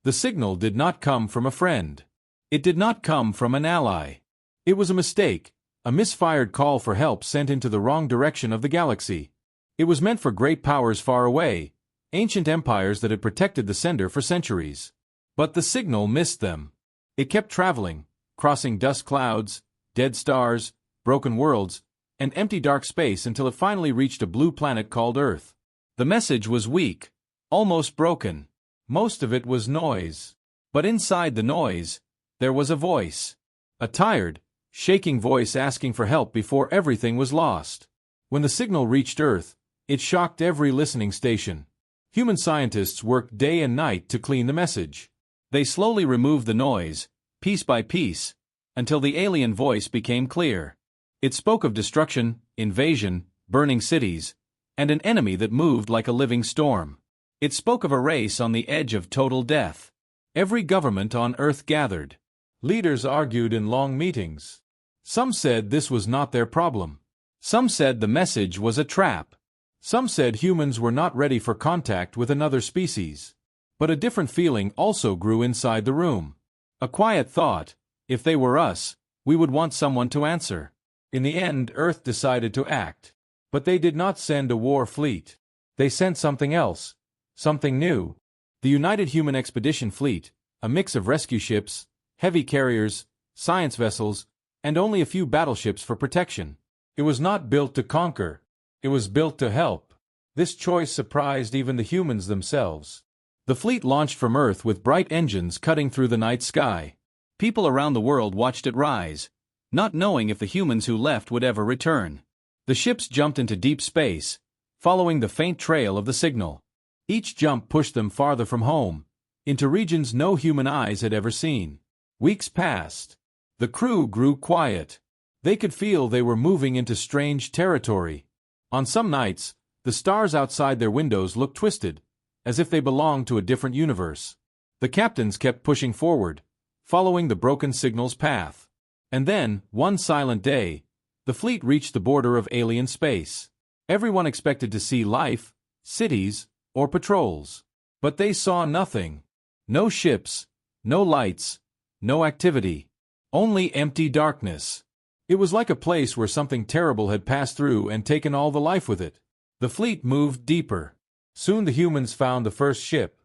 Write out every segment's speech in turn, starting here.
The signal did not come from a friend. It did not come from an ally. It was a mistake, a misfired call for help sent into the wrong direction of the galaxy. It was meant for great powers far away, ancient empires that had protected the sender for centuries. But the signal missed them. It kept traveling, crossing dust clouds, dead stars, broken worlds, and empty dark space until it finally reached a blue planet called Earth. The message was weak, almost broken. Most of it was noise. But inside the noise, there was a voice. A tired, shaking voice asking for help before everything was lost. When the signal reached Earth, it shocked every listening station. Human scientists worked day and night to clean the message. They slowly removed the noise, piece by piece, until the alien voice became clear. It spoke of destruction, invasion, burning cities, and an enemy that moved like a living storm. It spoke of a race on the edge of total death. Every government on Earth gathered. Leaders argued in long meetings. Some said this was not their problem. Some said the message was a trap. Some said humans were not ready for contact with another species. But a different feeling also grew inside the room. A quiet thought, if they were us, we would want someone to answer. In the end, Earth decided to act. But they did not send a war fleet. They sent something else. Something new. The United Human Expedition Fleet, a mix of rescue ships, heavy carriers, science vessels, and only a few battleships for protection. It was not built to conquer. It was built to help. This choice surprised even the humans themselves. The fleet launched from Earth with bright engines cutting through the night sky. People around the world watched it rise, not knowing if the humans who left would ever return. The ships jumped into deep space, following the faint trail of the signal. Each jump pushed them farther from home, into regions no human eyes had ever seen. Weeks passed. The crew grew quiet. They could feel they were moving into strange territory. On some nights, the stars outside their windows looked twisted, as if they belonged to a different universe. The captains kept pushing forward, following the broken signal's path. And then, one silent day, the fleet reached the border of alien space. Everyone expected to see life, cities, or patrols. But they saw nothing. No ships, no lights, no activity. Only empty darkness. It was like a place where something terrible had passed through and taken all the life with it. The fleet moved deeper. Soon the humans found the first ship.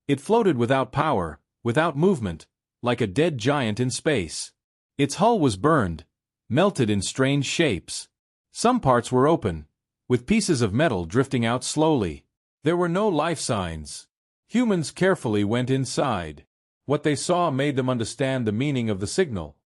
It floated without power, without movement, like a dead giant in space. Its hull was burned, melted in strange shapes. Some parts were open, with pieces of metal drifting out slowly. There were no life signs. Humans carefully went inside. What they saw made them understand the meaning of the signal.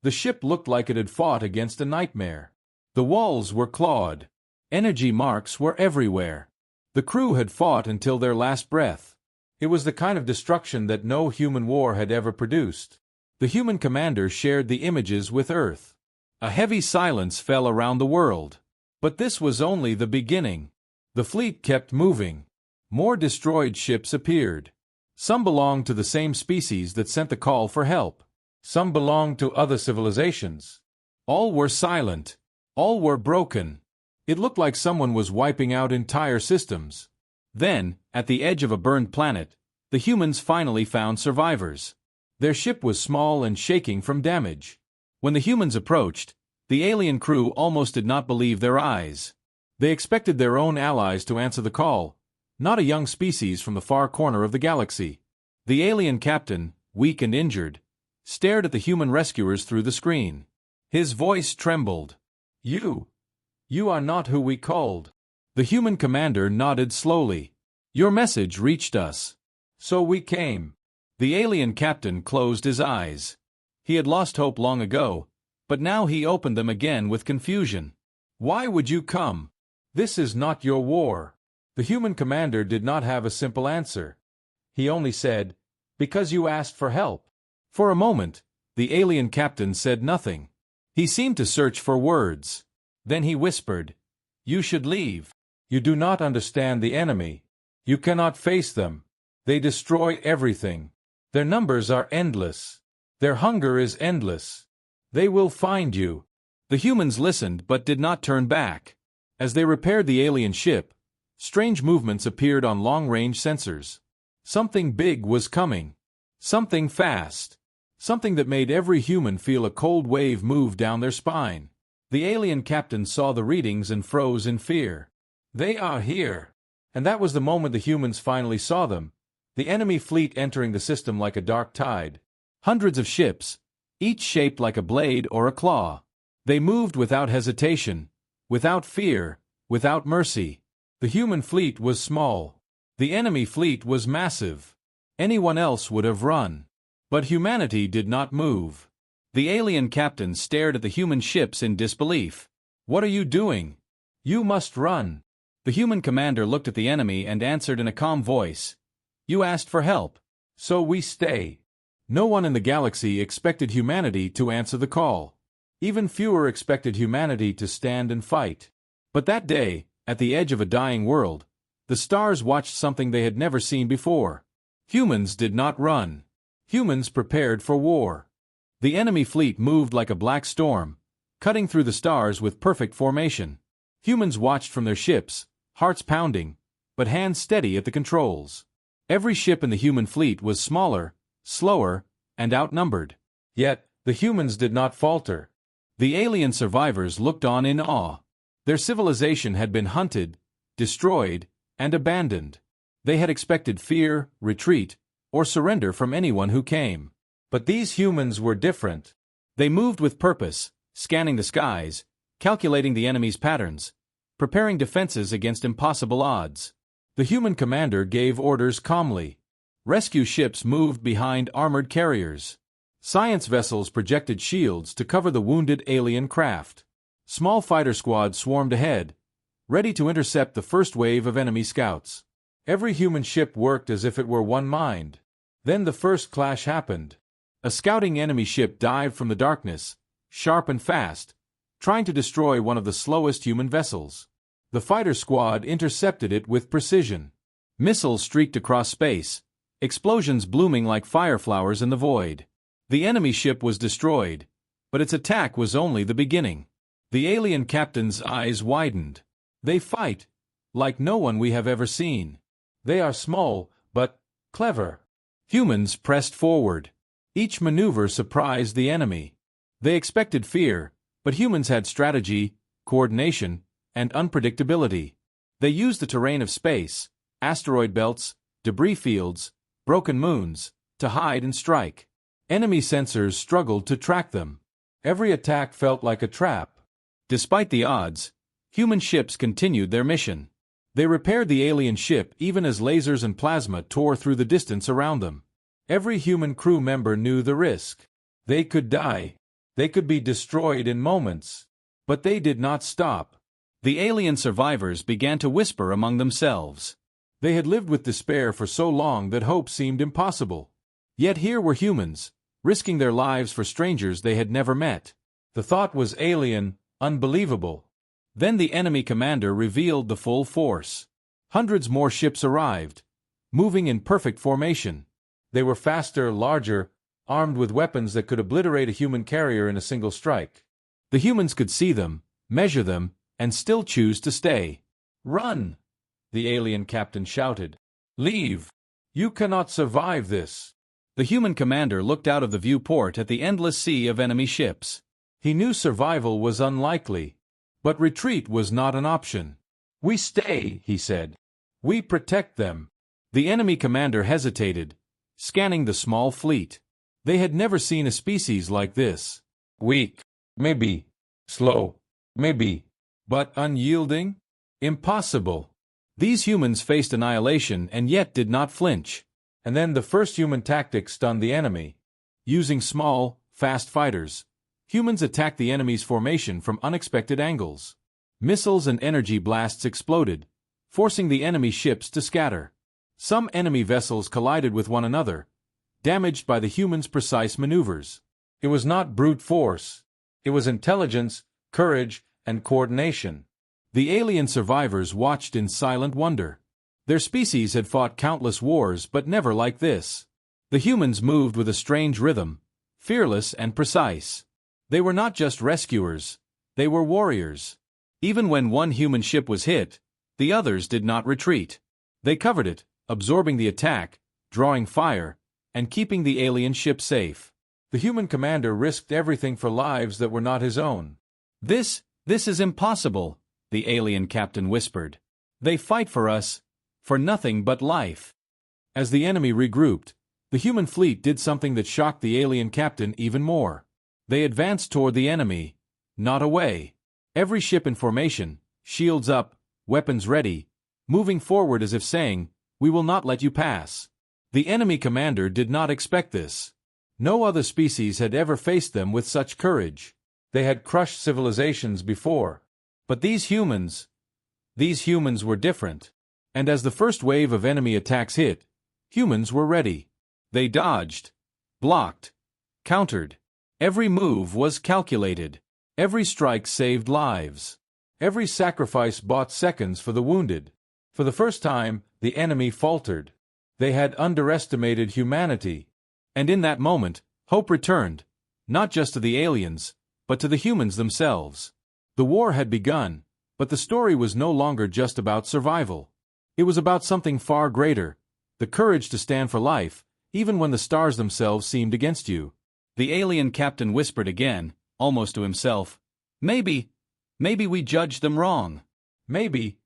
The ship looked like it had fought against a nightmare. The walls were clawed. Energy marks were everywhere. The crew had fought until their last breath. It was the kind of destruction that no human war had ever produced. The human commander shared the images with Earth. A heavy silence fell around the world. But this was only the beginning. The fleet kept moving. More destroyed ships appeared. Some belonged to the same species that sent the call for help. Some belonged to other civilizations. All were silent. All were broken. It looked like someone was wiping out entire systems. Then, at the edge of a burned planet, the humans finally found survivors. Their ship was small and shaking from damage. When the humans approached, the alien crew almost did not believe their eyes. They expected their own allies to answer the call, not a young species from the far corner of the galaxy. The alien captain, weak and injured, stared at the human rescuers through the screen. His voice trembled. You are not who we called." The human commander nodded slowly. "Your message reached us. So we came." The alien captain closed his eyes. He had lost hope long ago, but now he opened them again with confusion. "Why would you come? This is not your war." The human commander did not have a simple answer. He only said, "Because you asked for help." For a moment, the alien captain said nothing. He seemed to search for words. Then he whispered, "You should leave. You do not understand the enemy. You cannot face them. They destroy everything. Their numbers are endless. Their hunger is endless. They will find you." The humans listened but did not turn back. As they repaired the alien ship, strange movements appeared on long-range sensors. Something big was coming. Something fast. Something that made every human feel a cold wave move down their spine. The alien captain saw the readings and froze in fear. They are here. And that was the moment the humans finally saw them, the enemy fleet entering the system like a dark tide. Hundreds of ships, each shaped like a blade or a claw. They moved without hesitation, without fear, without mercy. The human fleet was small. The enemy fleet was massive. Anyone else would have run. But humanity did not move. The alien captain stared at the human ships in disbelief. "What are you doing? You must run." The human commander looked at the enemy and answered in a calm voice. "You asked for help. So we stay." No one in the galaxy expected humanity to answer the call. Even fewer expected humanity to stand and fight. But that day, at the edge of a dying world, the stars watched something they had never seen before. Humans did not run. Humans prepared for war. The enemy fleet moved like a black storm, cutting through the stars with perfect formation. Humans watched from their ships, hearts pounding, but hands steady at the controls. Every ship in the human fleet was smaller, slower, and outnumbered. Yet, the humans did not falter. The alien survivors looked on in awe. Their civilization had been hunted, destroyed, and abandoned. They had expected fear, retreat, or surrender from anyone who came. But these humans were different. They moved with purpose, scanning the skies, calculating the enemy's patterns, preparing defenses against impossible odds. The human commander gave orders calmly. Rescue ships moved behind armored carriers. Science vessels projected shields to cover the wounded alien craft. Small fighter squads swarmed ahead, ready to intercept the first wave of enemy scouts. Every human ship worked as if it were one mind. Then the first clash happened. A scouting enemy ship dived from the darkness, sharp and fast, trying to destroy one of the slowest human vessels. The fighter squad intercepted it with precision. Missiles streaked across space, explosions blooming like fireflowers in the void. The enemy ship was destroyed, but its attack was only the beginning. The alien captain's eyes widened. They fight like no one we have ever seen. They are small, but clever. Humans pressed forward. Each maneuver surprised the enemy. They expected fear, but humans had strategy, coordination, and unpredictability. They used the terrain of space, asteroid belts, debris fields, broken moons, to hide and strike. Enemy sensors struggled to track them. Every attack felt like a trap. Despite the odds, human ships continued their mission. They repaired the alien ship even as lasers and plasma tore through the distance around them. Every human crew member knew the risk. They could die. They could be destroyed in moments. But they did not stop. The alien survivors began to whisper among themselves. They had lived with despair for so long that hope seemed impossible. Yet here were humans, risking their lives for strangers they had never met. The thought was alien, unbelievable. Then the enemy commander revealed the full force. Hundreds more ships arrived, moving in perfect formation. They were faster, larger, armed with weapons that could obliterate a human carrier in a single strike. The humans could see them, measure them, and still choose to stay. "Run!" the alien captain shouted. "Leave! You cannot survive this!" The human commander looked out of the viewport at the endless sea of enemy ships. He knew survival was unlikely. But retreat was not an option. "We stay," he said. "We protect them." The enemy commander hesitated, scanning the small fleet. They had never seen a species like this. Weak, maybe. Slow, maybe. But unyielding? Impossible. These humans faced annihilation and yet did not flinch. And then the first human tactic stunned the enemy. Using small, fast fighters, humans attacked the enemy's formation from unexpected angles. Missiles and energy blasts exploded, forcing the enemy ships to scatter. Some enemy vessels collided with one another, damaged by the humans' precise maneuvers. It was not brute force. It was intelligence, courage, and coordination. The alien survivors watched in silent wonder. Their species had fought countless wars, but never like this. The humans moved with a strange rhythm, fearless and precise. They were not just rescuers, they were warriors. Even when one human ship was hit, the others did not retreat. They covered it, absorbing the attack, drawing fire, and keeping the alien ship safe. The human commander risked everything for lives that were not his own. This is impossible, the alien captain whispered. They fight for us, for nothing but life. As the enemy regrouped, the human fleet did something that shocked the alien captain even more. They advanced toward the enemy, not away. Every ship in formation, shields up, weapons ready, moving forward as if saying, "We will not let you pass." The enemy commander did not expect this. No other species had ever faced them with such courage. They had crushed civilizations before. But these humans were different. And as the first wave of enemy attacks hit, humans were ready. They dodged, blocked, countered. Every move was calculated. Every strike saved lives. Every sacrifice bought seconds for the wounded. For the first time, the enemy faltered. They had underestimated humanity. And in that moment, hope returned, not just to the aliens, but to the humans themselves. The war had begun, but the story was no longer just about survival. It was about something far greater, the courage to stand for life, even when the stars themselves seemed against you. The alien captain whispered again, almost to himself, Maybe we judged them wrong. Maybe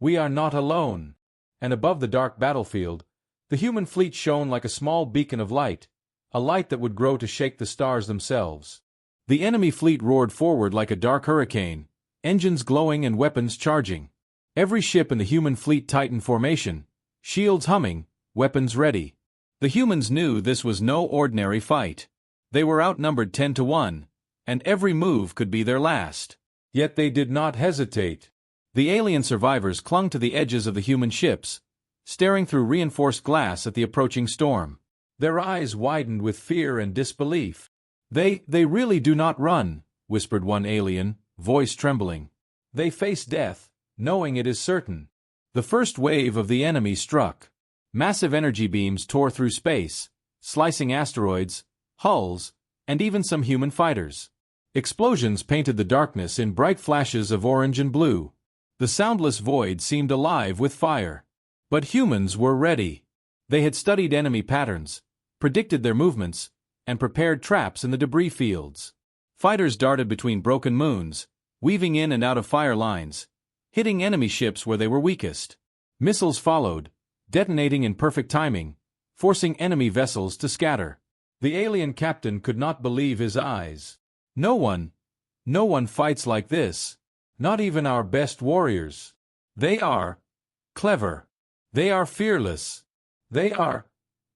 we are not alone. And above the dark battlefield, the human fleet shone like a small beacon of light, a light that would grow to shake the stars themselves. The enemy fleet roared forward like a dark hurricane, engines glowing and weapons charging. Every ship in the human fleet tightened formation, shields humming, weapons ready. The humans knew this was no ordinary fight. They were outnumbered 10-1, and every move could be their last. Yet they did not hesitate. The alien survivors clung to the edges of the human ships, staring through reinforced glass at the approaching storm. Their eyes widened with fear and disbelief. They really do not run," whispered one alien, voice trembling. "They face death, knowing it is certain." The first wave of the enemy struck. Massive energy beams tore through space, slicing asteroids, hulls, and even some human fighters. Explosions painted the darkness in bright flashes of orange and blue. The soundless void seemed alive with fire. But humans were ready. They had studied enemy patterns, predicted their movements, and prepared traps in the debris fields. Fighters darted between broken moons, weaving in and out of fire lines, hitting enemy ships where they were weakest. Missiles followed, detonating in perfect timing, forcing enemy vessels to scatter. The alien captain could not believe his eyes. No one fights like this. Not even our best warriors. They are clever. They are fearless. They are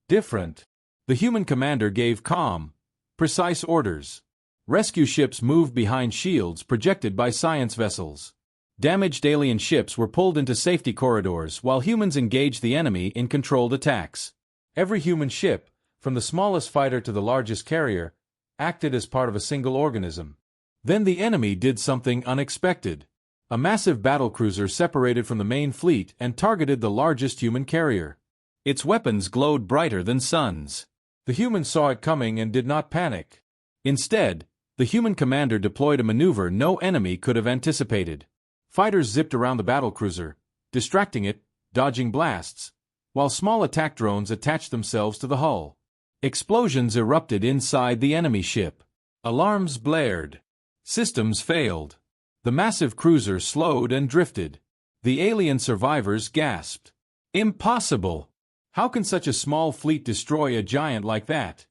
different. The human commander gave calm, precise orders. Rescue ships moved behind shields projected by science vessels. Damaged alien ships were pulled into safety corridors while humans engaged the enemy in controlled attacks. Every human ship, from the smallest fighter to the largest carrier, acted as part of a single organism. Then the enemy did something unexpected. A massive battlecruiser separated from the main fleet and targeted the largest human carrier. Its weapons glowed brighter than suns. The humans saw it coming and did not panic. Instead, the human commander deployed a maneuver no enemy could have anticipated. Fighters zipped around the battlecruiser, distracting it, dodging blasts, while small attack drones attached themselves to the hull. Explosions erupted inside the enemy ship. Alarms blared. Systems failed. The massive cruiser slowed and drifted. The alien survivors gasped. Impossible! How can such a small fleet destroy a giant like that?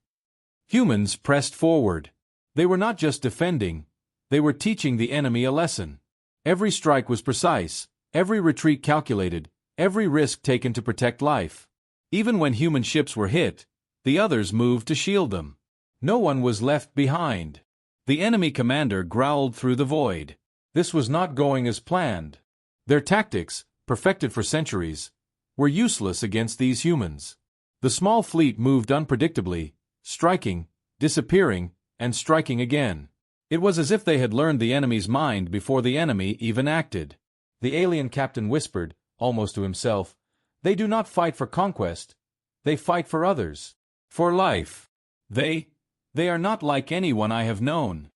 Humans pressed forward. They were not just defending, they were teaching the enemy a lesson. Every strike was precise, every retreat calculated, every risk taken to protect life. Even when human ships were hit, the others moved to shield them. No one was left behind. The enemy commander growled through the void. This was not going as planned. Their tactics, perfected for centuries, were useless against these humans. The small fleet moved unpredictably, striking, disappearing, and striking again. It was as if they had learned the enemy's mind before the enemy even acted. The alien captain whispered, almost to himself, "They do not fight for conquest. They fight for others. For life. They are not like anyone I have known."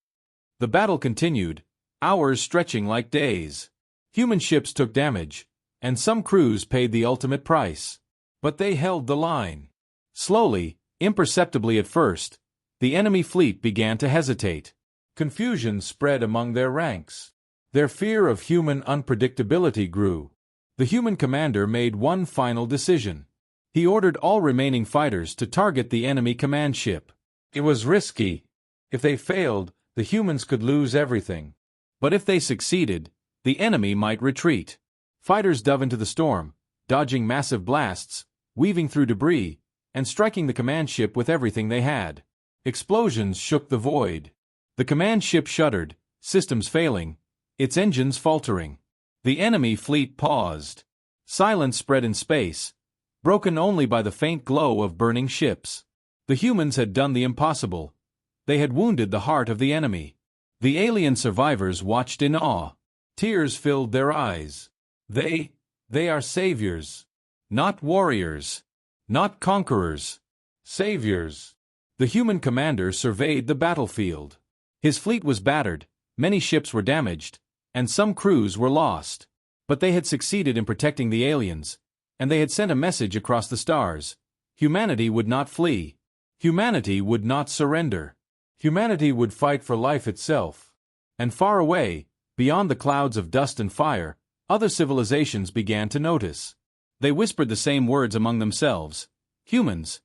The battle continued, hours stretching like days. Human ships took damage, and some crews paid the ultimate price. But they held the line. Slowly, Imperceptibly at first, the enemy fleet began to hesitate. Confusion spread among their ranks. Their fear of human unpredictability grew. The human commander made one final decision. He ordered all remaining fighters to target the enemy command ship. It was risky. If they failed, the humans could lose everything. But if they succeeded, the enemy might retreat. Fighters dove into the storm, dodging massive blasts, weaving through debris, and striking the command ship with everything they had. Explosions shook the void. The command ship shuddered, systems failing, its engines faltering. The enemy fleet paused. Silence spread in space, broken only by the faint glow of burning ships. The humans had done the impossible. They had wounded the heart of the enemy. The alien survivors watched in awe. Tears filled their eyes. They are saviors. Not warriors. Not conquerors. Saviors. The human commander surveyed the battlefield. His fleet was battered, many ships were damaged, and some crews were lost. But they had succeeded in protecting the aliens, and they had sent a message across the stars. Humanity would not flee. Humanity would not surrender. Humanity would fight for life itself. And far away, beyond the clouds of dust and fire, other civilizations began to notice. They whispered the same words among themselves. Humans.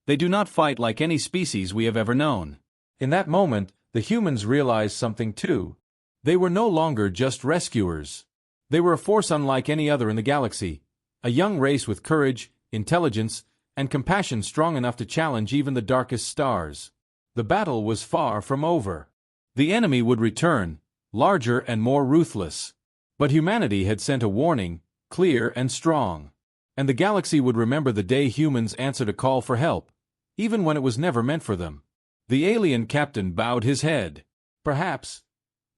They do not fight like any species we have ever known. In that moment, the humans realized something too. They were no longer just rescuers. They were a force unlike any other in the galaxy, a young race with courage, intelligence, and compassion strong enough to challenge even the darkest stars. The battle was far from over. The enemy would return, larger and more ruthless. But humanity had sent a warning, clear and strong. And the galaxy would remember the day humans answered a call for help, even when it was never meant for them. The alien captain bowed his head. Perhaps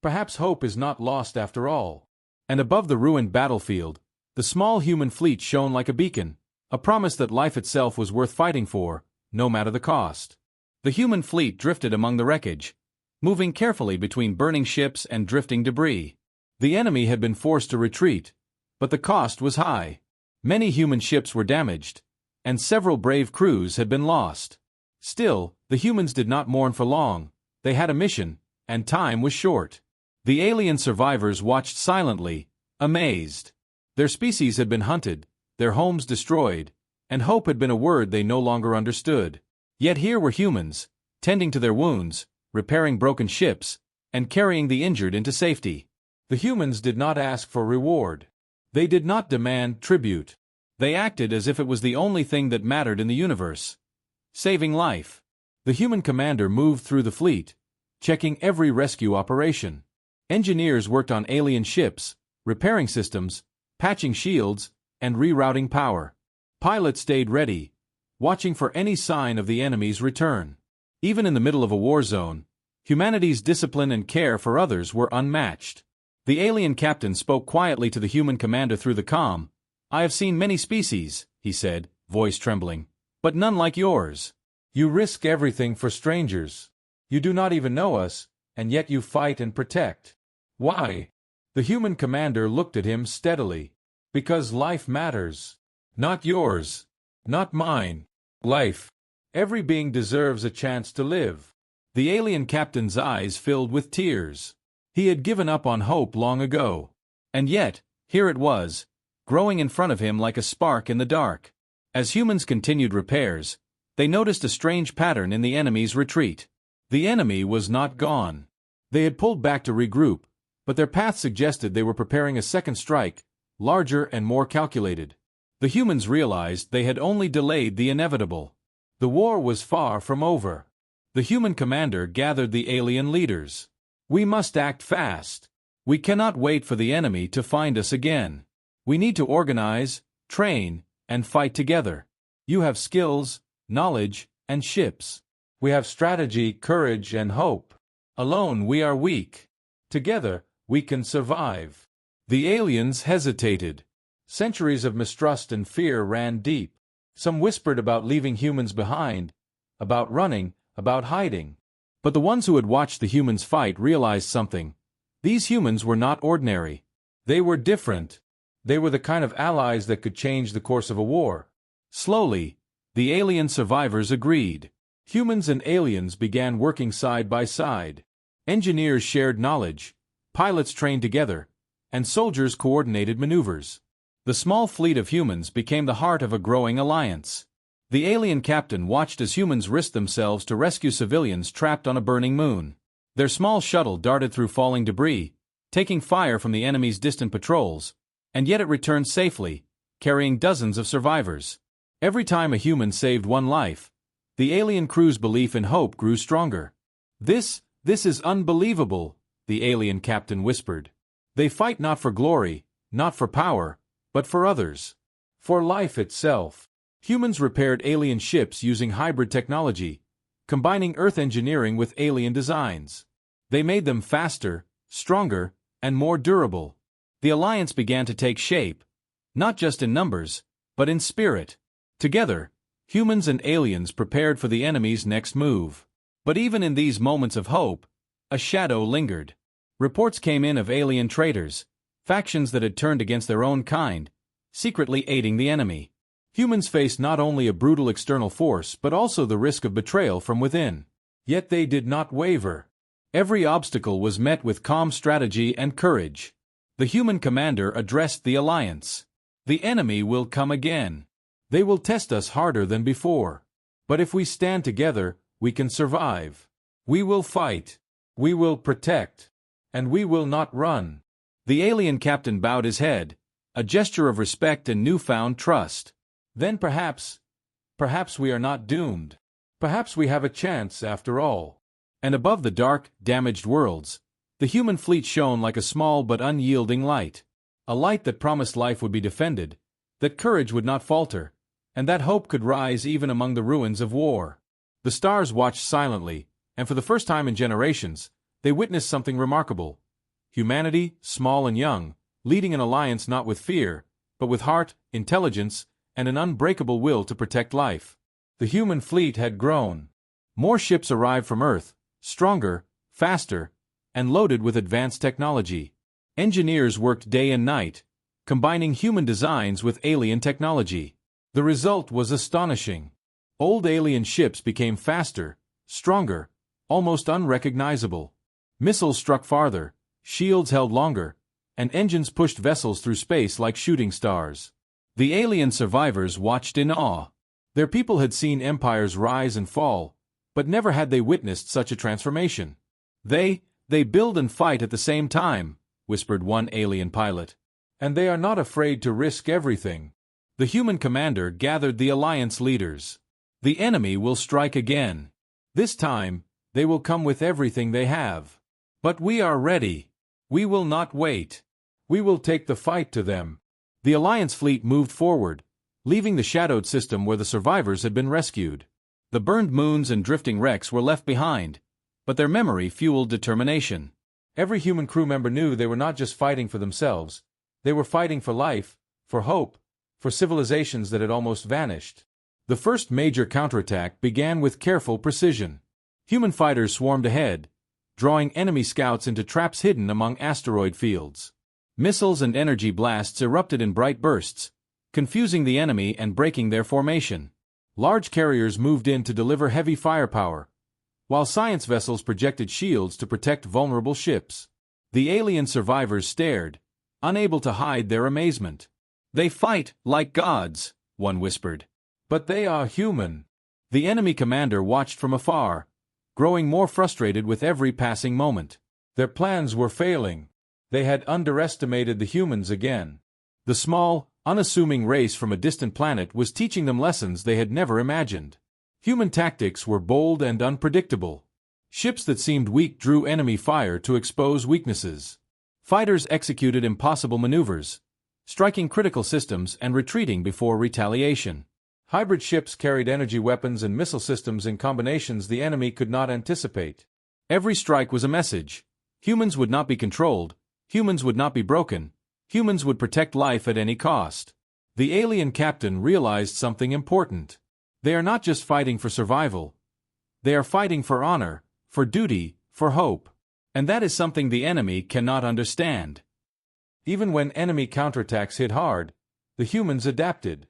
hope is not lost after all. And above the ruined battlefield, the small human fleet shone like a beacon, a promise that life itself was worth fighting for, no matter the cost. The human fleet drifted among the wreckage, moving carefully between burning ships and drifting debris. The enemy had been forced to retreat, but the cost was high. Many human ships were damaged, and several brave crews had been lost. Still, the humans did not mourn for long. They had a mission, and time was short. The alien survivors watched silently, amazed. Their species had been hunted, their homes destroyed, and hope had been a word they no longer understood. Yet here were humans, tending to their wounds, repairing broken ships, and carrying the injured into safety. The humans did not ask for reward. They did not demand tribute. They acted as if it was the only thing that mattered in the universe. Saving life. The human commander moved through the fleet, checking every rescue operation. Engineers worked on alien ships, repairing systems, patching shields, and rerouting power. Pilots stayed ready, watching for any sign of the enemy's return. Even in the middle of a war zone, humanity's discipline and care for others were unmatched. The alien captain spoke quietly to the human commander through the comm. I have seen many species, he said, voice trembling, but none like yours. You risk everything for strangers. You do not even know us, and yet you fight and protect. Why? The human commander looked at him steadily. Because life matters. Not yours. Not mine. Life. Every being deserves a chance to live. The alien captain's eyes filled with tears. He had given up on hope long ago. And yet, here it was, growing in front of him like a spark in the dark. As humans continued repairs, they noticed a strange pattern in the enemy's retreat. The enemy was not gone. They had pulled back to regroup, but their path suggested they were preparing a second strike, larger and more calculated. The humans realized they had only delayed the inevitable. The war was far from over. The human commander gathered the alien leaders. We must act fast. We cannot wait for the enemy to find us again. We need to organize, train, and fight together. You have skills, knowledge, and ships. We have strategy, courage, and hope. Alone we are weak. Together, we can survive. The aliens hesitated. Centuries of mistrust and fear ran deep. Some whispered about leaving humans behind, about running, about hiding. But the ones who had watched the humans fight realized something. These humans were not ordinary. They were different. They were the kind of allies that could change the course of a war. Slowly, The alien survivors agreed. Humans and aliens began working side by side. Engineers shared knowledge, pilots trained together, and soldiers coordinated maneuvers. The small fleet of humans became the heart of a growing alliance. The alien captain watched as humans risked themselves to rescue civilians trapped on a burning moon. Their small shuttle darted through falling debris, taking fire from the enemy's distant patrols, and yet it returned safely, carrying dozens of survivors. Every time a human saved one life, the alien crew's belief in hope grew stronger. This is unbelievable," the alien captain whispered. "They fight not for glory, not for power, but for others. For life itself." Humans repaired alien ships using hybrid technology, combining Earth engineering with alien designs. They made them faster, stronger, and more durable. The alliance began to take shape, not just in numbers, but in spirit. Together, humans and aliens prepared for the enemy's next move. But even in these moments of hope, a shadow lingered. Reports came in of alien traitors, factions that had turned against their own kind, secretly aiding the enemy. Humans faced not only a brutal external force but also the risk of betrayal from within. Yet they did not waver. Every obstacle was met with calm strategy and courage. The human commander addressed the alliance. "The enemy will come again. They will test us harder than before. But if we stand together, we can survive. We will fight. We will protect. And we will not run." The alien captain bowed his head, a gesture of respect and newfound trust. "Then perhaps we are not doomed. Perhaps we have a chance after all." And above the dark, damaged worlds, the human fleet shone like a small but unyielding light. A light that promised life would be defended, that courage would not falter, and that hope could rise even among the ruins of war. The stars watched silently, and for the first time in generations, they witnessed something remarkable. Humanity, small and young, leading an alliance not with fear, but with heart, intelligence, and an unbreakable will to protect life. The human fleet had grown. More ships arrived from Earth, stronger, faster, and loaded with advanced technology. Engineers worked day and night, combining human designs with alien technology. The result was astonishing. Old alien ships became faster, stronger, almost unrecognizable. Missiles struck farther, shields held longer, and engines pushed vessels through space like shooting stars. The alien survivors watched in awe. Their people had seen empires rise and fall, but never had they witnessed such a transformation. They build and fight at the same time," whispered one alien pilot. "And they are not afraid to risk everything." The human commander gathered the alliance leaders. "The enemy will strike again. This time, they will come with everything they have. But we are ready. We will not wait. We will take the fight to them." The alliance fleet moved forward, leaving the shadowed system where the survivors had been rescued. The burned moons and drifting wrecks were left behind, but their memory fueled determination. Every human crew member knew they were not just fighting for themselves, they were fighting for life, for hope, for civilizations that had almost vanished. The first major counterattack began with careful precision. Human fighters swarmed ahead, drawing enemy scouts into traps hidden among asteroid fields. Missiles and energy blasts erupted in bright bursts, confusing the enemy and breaking their formation. Large carriers moved in to deliver heavy firepower, while science vessels projected shields to protect vulnerable ships. The alien survivors stared, unable to hide their amazement. "They fight like gods," one whispered. "But they are human." The enemy commander watched from afar, growing more frustrated with every passing moment. Their plans were failing. They had underestimated the humans again. The small, unassuming race from a distant planet was teaching them lessons they had never imagined. Human tactics were bold and unpredictable. Ships that seemed weak drew enemy fire to expose weaknesses. Fighters executed impossible maneuvers, striking critical systems and retreating before retaliation. Hybrid ships carried energy weapons and missile systems in combinations the enemy could not anticipate. Every strike was a message. Humans would not be controlled. Humans would not be broken. Humans would protect life at any cost. The alien captain realized something important. They are not just fighting for survival. They are fighting for honor, for duty, for hope. And that is something the enemy cannot understand. Even when enemy counterattacks hit hard, the humans adapted.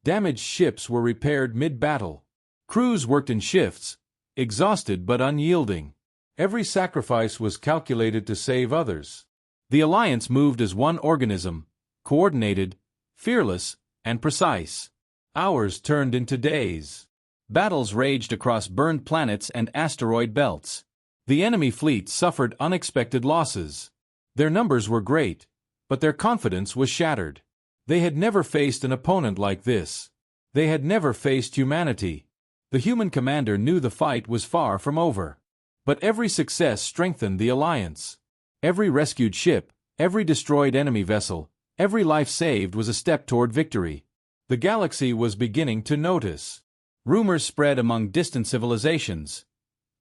Damaged ships were repaired mid-battle. Crews worked in shifts, exhausted but unyielding. Every sacrifice was calculated to save others. The Alliance moved as one organism, coordinated, fearless, and precise. Hours turned into days. Battles raged across burned planets and asteroid belts. The enemy fleet suffered unexpected losses. Their numbers were great, but their confidence was shattered. They had never faced an opponent like this. They had never faced humanity. The human commander knew the fight was far from over. But every success strengthened the Alliance. Every rescued ship, every destroyed enemy vessel, every life saved was a step toward victory. The galaxy was beginning to notice. Rumors spread among distant civilizations.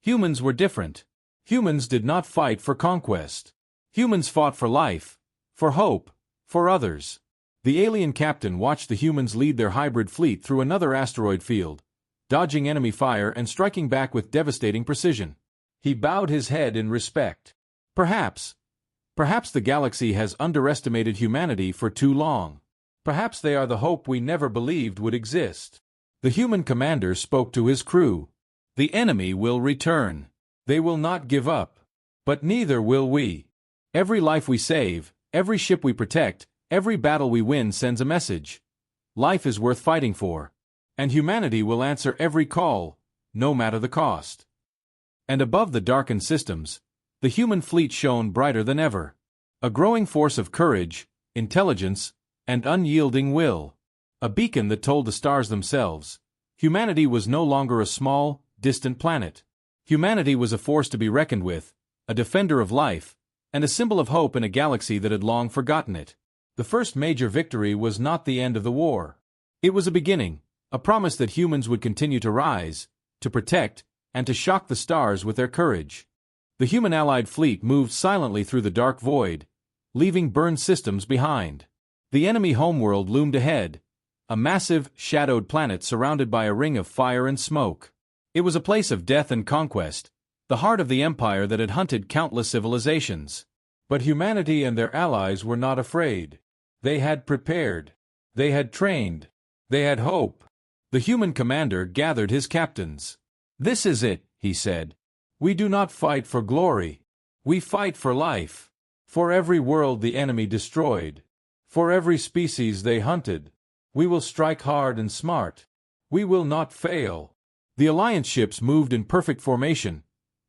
Humans were different. Humans did not fight for conquest. Humans fought for life, for hope, for others. The alien captain watched the humans lead their hybrid fleet through another asteroid field, dodging enemy fire and striking back with devastating precision. He bowed his head in respect. Perhaps the galaxy has underestimated humanity for too long. Perhaps they are the hope we never believed would exist. The human commander spoke to his crew. The enemy will return. They will not give up. But neither will we. Every life we save, every ship we protect, every battle we win sends a message. Life is worth fighting for. And humanity will answer every call, no matter the cost. And above the darkened systems, the human fleet shone brighter than ever. A growing force of courage, intelligence, and unyielding will. A beacon that told the stars themselves. Humanity was no longer a small, distant planet. Humanity was a force to be reckoned with, a defender of life, and a symbol of hope in a galaxy that had long forgotten it. The first major victory was not the end of the war. It was a beginning, a promise that humans would continue to rise, to protect, and to shock the stars with their courage. The human allied fleet moved silently through the dark void, leaving burned systems behind. The enemy homeworld loomed ahead, a massive, shadowed planet surrounded by a ring of fire and smoke. It was a place of death and conquest, the heart of the empire that had hunted countless civilizations. But humanity and their allies were not afraid. They had prepared. They had trained. They had hope. The human commander gathered his captains. "This is it," he said. "We do not fight for glory. We fight for life. For every world the enemy destroyed. For every species they hunted. We will strike hard and smart. We will not fail." The Alliance ships moved in perfect formation,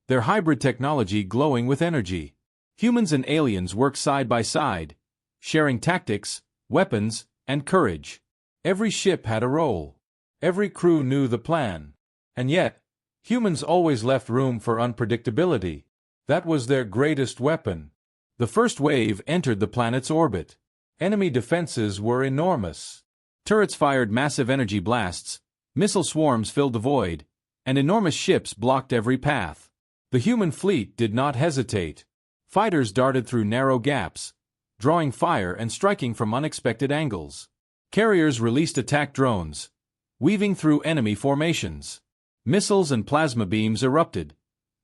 their hybrid technology glowing with energy. Humans and aliens worked side by side, sharing tactics, weapons, and courage. Every ship had a role. Every crew knew the plan. And yet, humans always left room for unpredictability. That was their greatest weapon. The first wave entered the planet's orbit. Enemy defenses were enormous. Turrets fired massive energy blasts, missile swarms filled the void, and enormous ships blocked every path. The human fleet did not hesitate. Fighters darted through narrow gaps, drawing fire and striking from unexpected angles. Carriers released attack drones, weaving through enemy formations. Missiles and plasma beams erupted,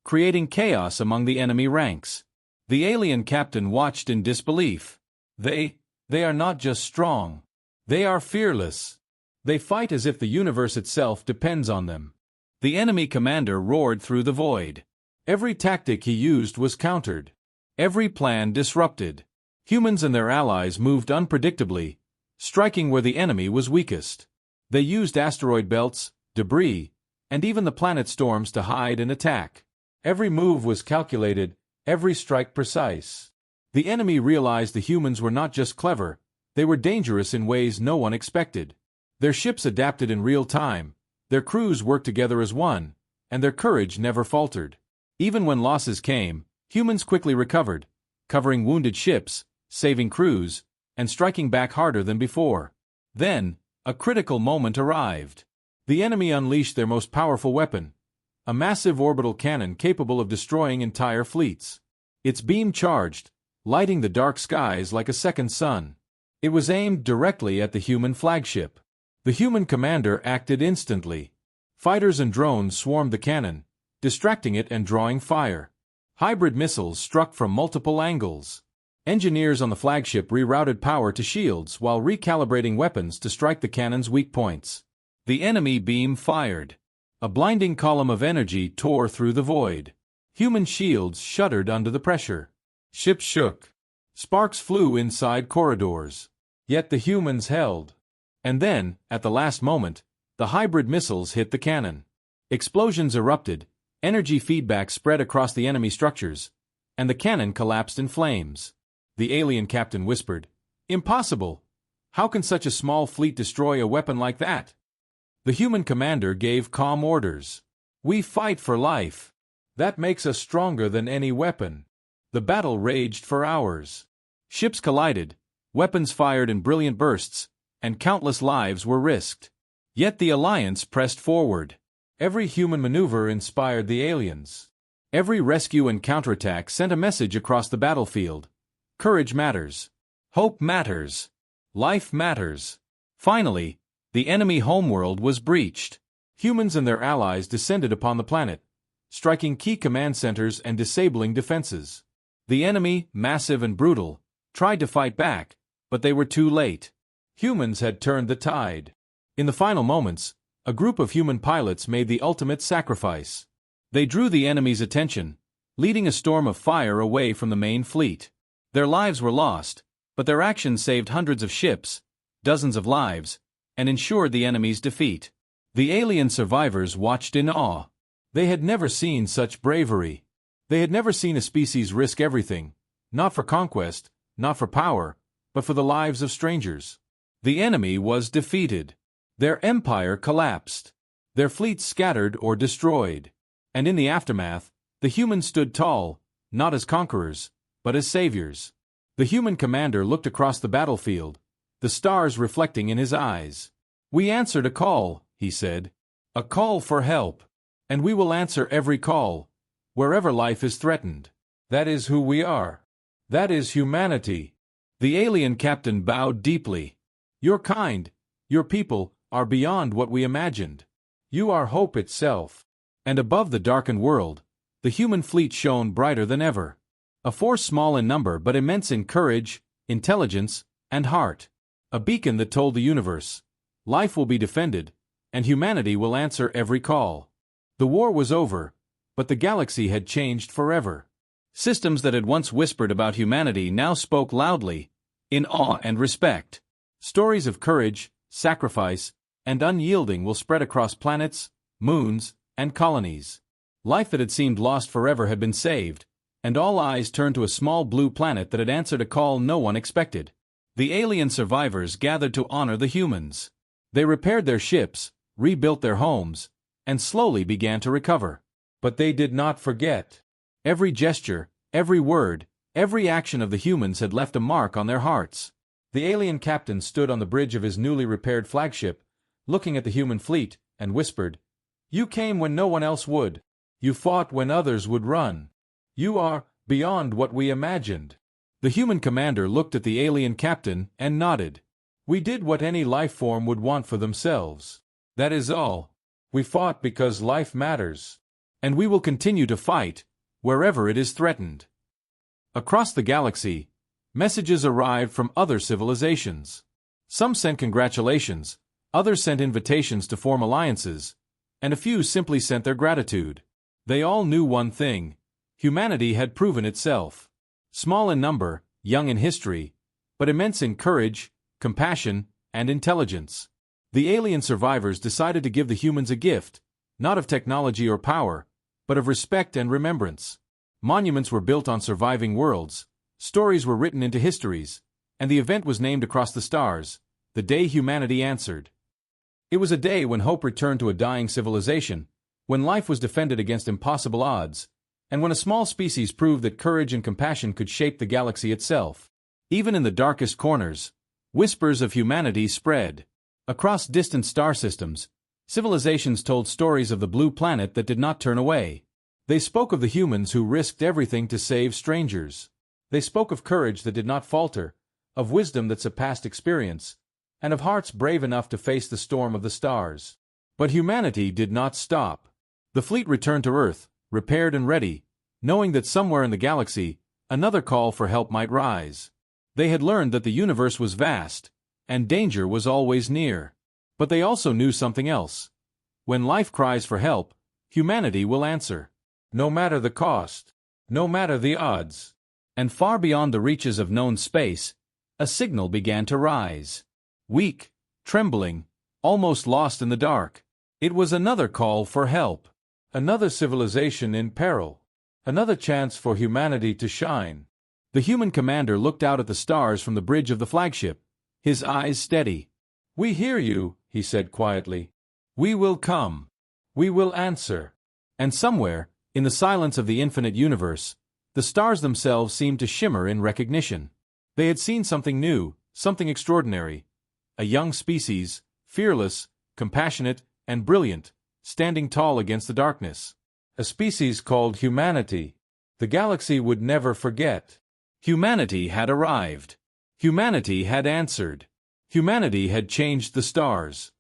creating chaos among the enemy ranks. The alien captain watched in disbelief. They are not just strong. They are fearless. They fight as if the universe itself depends on them. The enemy commander roared through the void. Every tactic he used was countered. Every plan disrupted. Humans and their allies moved unpredictably, striking where the enemy was weakest. They used asteroid belts, debris, and even the planet storms to hide and attack. Every move was calculated, every strike precise. The enemy realized the humans were not just clever, they were dangerous in ways no one expected. Their ships adapted in real time, their crews worked together as one, and their courage never faltered. Even when losses came, humans quickly recovered, covering wounded ships, saving crews, and striking back harder than before. Then, a critical moment arrived. The enemy unleashed their most powerful weapon, a massive orbital cannon capable of destroying entire fleets. Its beam charged, lighting the dark skies like a second sun. It was aimed directly at the human flagship. The human commander acted instantly. Fighters and drones swarmed the cannon, distracting it and drawing fire. Hybrid missiles struck from multiple angles. Engineers on the flagship rerouted power to shields while recalibrating weapons to strike the cannon's weak points. The enemy beam fired. A blinding column of energy tore through the void. Human shields shuddered under the pressure. Ships shook. Sparks flew inside corridors. Yet the humans held. And then, at the last moment, the hybrid missiles hit the cannon. Explosions erupted, energy feedback spread across the enemy structures, and the cannon collapsed in flames. The alien captain whispered, "Impossible! How can such a small fleet destroy a weapon like that?" The human commander gave calm orders. "We fight for life. That makes us stronger than any weapon." The battle raged for hours. Ships collided, weapons fired in brilliant bursts, and countless lives were risked. Yet the Alliance pressed forward. Every human maneuver inspired the aliens. Every rescue and counterattack sent a message across the battlefield. Courage matters. Hope matters. Life matters. Finally, the enemy homeworld was breached. Humans and their allies descended upon the planet, striking key command centers and disabling defenses. The enemy, massive and brutal, tried to fight back, but they were too late. Humans had turned the tide. In the final moments, a group of human pilots made the ultimate sacrifice. They drew the enemy's attention, leading a storm of fire away from the main fleet. Their lives were lost, but their actions saved hundreds of ships, dozens of lives, and ensured the enemy's defeat. The alien survivors watched in awe. They had never seen such bravery. They had never seen a species risk everything, not for conquest, not for power, but for the lives of strangers. The enemy was defeated. Their empire collapsed. Their fleets scattered or destroyed. And in the aftermath, the humans stood tall, not as conquerors, but as saviors. The human commander looked across the battlefield, the stars reflecting in his eyes. "We answered a call," he said. "A call for help. And we will answer every call, wherever life is threatened. That is who we are. That is humanity." The alien captain bowed deeply. "Your kind, your people, are beyond what we imagined. You are hope itself." And above the darkened world, the human fleet shone brighter than ever. A force small in number but immense in courage, intelligence, and heart. A beacon that told the universe, life will be defended, and humanity will answer every call. The war was over, but the galaxy had changed forever. Systems that had once whispered about humanity now spoke loudly, in awe and respect. Stories of courage, sacrifice, and unyielding will spread across planets, moons, and colonies. Life that had seemed lost forever had been saved, and all eyes turned to a small blue planet that had answered a call no one expected. The alien survivors gathered to honor the humans. They repaired their ships, rebuilt their homes, and slowly began to recover. But they did not forget. Every gesture, every word, every action of the humans had left a mark on their hearts. The alien captain stood on the bridge of his newly repaired flagship, looking at the human fleet, and whispered, "You came when no one else would. You fought when others would run. You are beyond what we imagined." The human commander looked at the alien captain and nodded. "We did what any life form would want for themselves. That is all. We fought because life matters. And we will continue to fight, wherever it is threatened." Across the galaxy, messages arrived from other civilizations. Some sent congratulations, others sent invitations to form alliances, and a few simply sent their gratitude. They all knew one thing: humanity had proven itself. Small in number, young in history, but immense in courage, compassion, and intelligence. The alien survivors decided to give the humans a gift, not of technology or power, but of respect and remembrance. Monuments were built on surviving worlds, stories were written into histories, and the event was named across the stars, the day humanity answered. It was a day when hope returned to a dying civilization, when life was defended against impossible odds, and when a small species proved that courage and compassion could shape the galaxy itself. Even in the darkest corners, whispers of humanity spread. Across distant star systems, civilizations told stories of the blue planet that did not turn away. They spoke of the humans who risked everything to save strangers. They spoke of courage that did not falter, of wisdom that surpassed experience, and of hearts brave enough to face the storm of the stars. But humanity did not stop. The fleet returned to Earth, repaired and ready, knowing that somewhere in the galaxy, Another call for help might rise. They had learned that the universe was vast, and danger was always near. But they also knew something else. When life cries for help, humanity will answer. No matter the cost. No matter the odds. And far beyond the reaches of known space, a signal began to rise. Weak, trembling, almost lost in the dark. It was another call for help. Another civilization in peril. Another chance for humanity to shine. The human commander looked out at the stars from the bridge of the flagship, his eyes steady. "We hear you," he said quietly. "We will come. We will answer." And somewhere, in the silence of the infinite universe, the stars themselves seemed to shimmer in recognition. They had seen something new, something extraordinary. A young species, fearless, compassionate, and brilliant, standing tall against the darkness. A species called humanity. The galaxy would never forget. Humanity had arrived. Humanity had answered. Humanity had changed the stars.